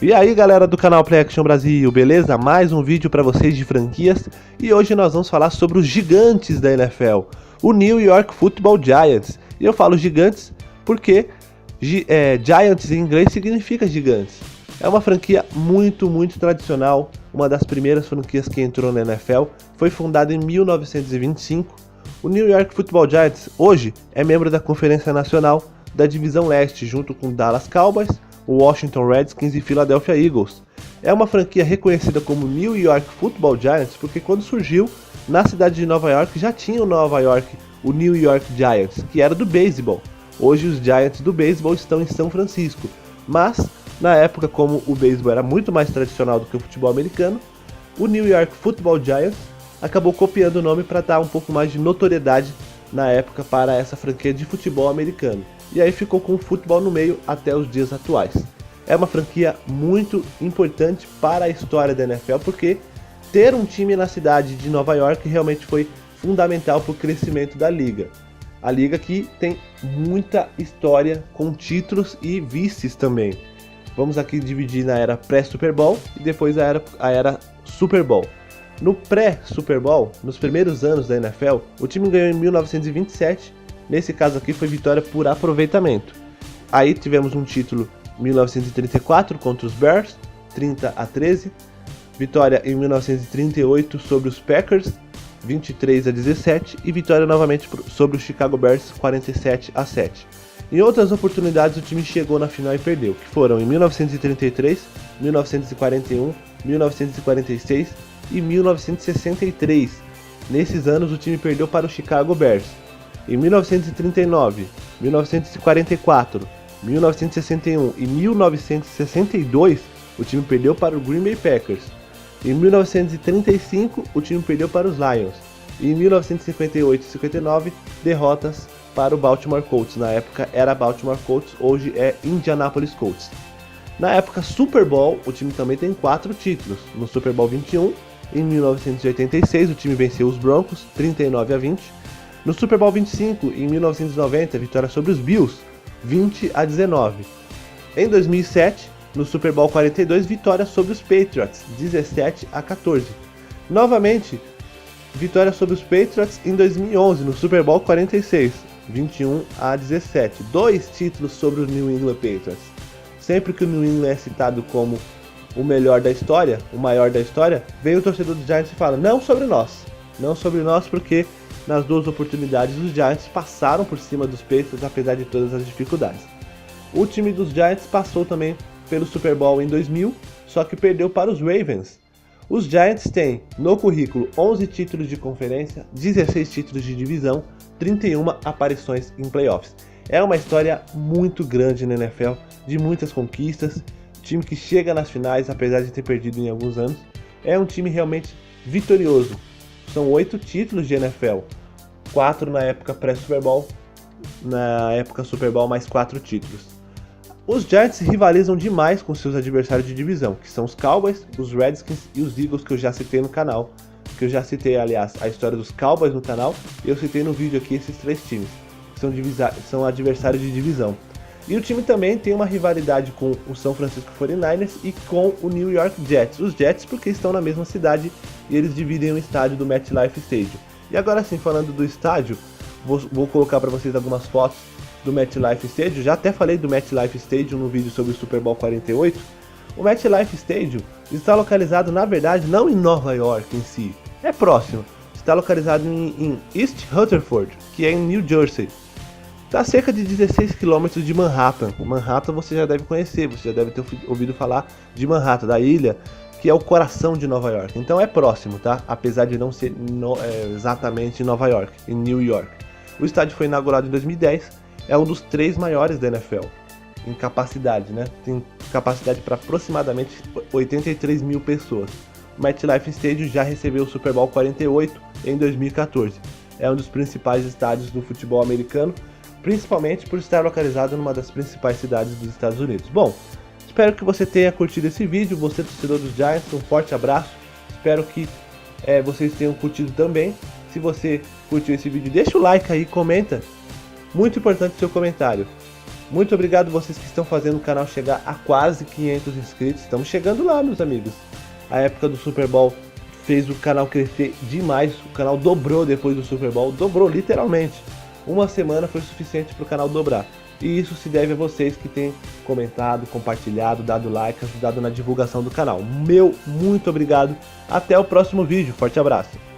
E aí galera do canal Play Action Brasil, beleza? Mais um vídeo para vocês de franquias e hoje nós vamos falar sobre os gigantes da NFL, o New York Football Giants. E eu falo gigantes porque Giants em inglês significa gigantes. É uma franquia muito tradicional, uma das primeiras franquias que entrou na NFL, foi fundada em 1925. O New York Football Giants hoje é membro da Conferência Nacional da Divisão Leste, junto com Dallas Cowboys, o Washington Redskins e Philadelphia Eagles. É uma franquia reconhecida como New York Football Giants porque quando surgiu na cidade de Nova York já tinha o New York Giants, que era do beisebol. Hoje os Giants do beisebol estão em São Francisco, mas na época, como o beisebol era muito mais tradicional do que o futebol americano, o New York Football Giants acabou copiando o nome para dar um pouco mais de notoriedade na época para essa franquia de futebol americano. E aí ficou com o futebol no meio até os dias atuais. É uma franquia muito importante para a história da NFL, porque ter um time na cidade de Nova York realmente foi fundamental para o crescimento da liga. A liga que tem muita história com títulos e vices também. Vamos aqui dividir na era pré-Super Bowl e depois a era Super Bowl. No pré-Super Bowl, nos primeiros anos da NFL, o time ganhou em 1927. Nesse caso aqui foi vitória por aproveitamento. Aí tivemos um título em 1934 contra os Bears, 30-13. Vitória em 1938 sobre os Packers, 23-17. E vitória novamente sobre o Chicago Bears, 47-7. Em outras oportunidades o time chegou na final e perdeu, que foram em 1933, 1941, 1946 e 1963. Nesses anos o time perdeu para o Chicago Bears. Em 1939, 1944, 1961 e 1962, o time perdeu para o Green Bay Packers. Em 1935, o time perdeu para os Lions. E em 1958 e 59, derrotas para o Baltimore Colts. Na época era Baltimore Colts, hoje é Indianapolis Colts. Na época Super Bowl, o time também tem 4 títulos. No Super Bowl 21, em 1986, o time venceu os Broncos, 39-20. No Super Bowl 25, em 1990, vitória sobre os Bills, 20-19. Em 2007, no Super Bowl 42, vitória sobre os Patriots, 17-14. Novamente, vitória sobre os Patriots em 2011, no Super Bowl 46, 21-17. 2 títulos sobre os New England Patriots. Sempre que o New England é citado como o melhor da história, o maior da história, vem o torcedor dos Giants e fala, não sobre nós. Não sobre nós porque nas 2 oportunidades os Giants passaram por cima dos Patriots apesar de todas as dificuldades. O time dos Giants passou também pelo Super Bowl em 2000, só que perdeu para os Ravens. Os Giants têm no currículo 11 títulos de conferência, 16 títulos de divisão, 31 aparições em playoffs. É uma história muito grande na NFL, de muitas conquistas, time que chega nas finais apesar de ter perdido em alguns anos. É um time realmente vitorioso. São 8 títulos de NFL, 4 na época pré-Super Bowl, na época Super Bowl mais 4 títulos. Os Giants rivalizam demais com seus adversários de divisão, que são os Cowboys, os Redskins e os Eagles que eu já citei no canal. Que eu já citei, aliás, a história dos Cowboys no canal e eu citei no vídeo aqui esses 3 times, que são adversários de divisão. E o time também tem uma rivalidade com o São Francisco 49ers e com o New York Jets. Os Jets porque estão na mesma cidade e eles dividem o estádio do MetLife Stadium. E agora sim, falando do estádio, vou colocar para vocês algumas fotos do MetLife Stadium. Já até falei do MetLife Stadium no vídeo sobre o Super Bowl 48. O MetLife Stadium está localizado, na verdade, não em Nova York em si, é próximo. Está localizado em East Rutherford, que é em New Jersey. Está a cerca de 16 km de Manhattan. Manhattan você já deve conhecer, você já deve ter ouvido falar de Manhattan, da ilha, que é o coração de Nova York. Então é próximo, tá? Apesar de não ser exatamente em Nova York, em New York. O estádio foi inaugurado em 2010, é um dos 3 maiores da NFL em capacidade, né? Tem capacidade para aproximadamente 83 mil pessoas. O MetLife Stadium já recebeu o Super Bowl 48 em 2014. É um dos principais estádios do futebol americano, principalmente por estar localizado numa das principais cidades dos Estados Unidos. Bom, espero que você tenha curtido esse vídeo, você torcedor dos Giants, um forte abraço, espero que vocês tenham curtido também. Se você curtiu esse vídeo, deixa o like aí, comenta, muito importante o seu comentário. Muito obrigado vocês que estão fazendo o canal chegar a quase 500 inscritos. Estamos chegando lá, meus amigos. A época do Super Bowl fez o canal crescer demais. O canal dobrou depois do Super Bowl. Dobrou, literalmente. Uma semana foi suficiente para o canal dobrar. E isso se deve a vocês que têm comentado, compartilhado, dado like, ajudado na divulgação do canal. Meu muito obrigado. Até o próximo vídeo. Forte abraço.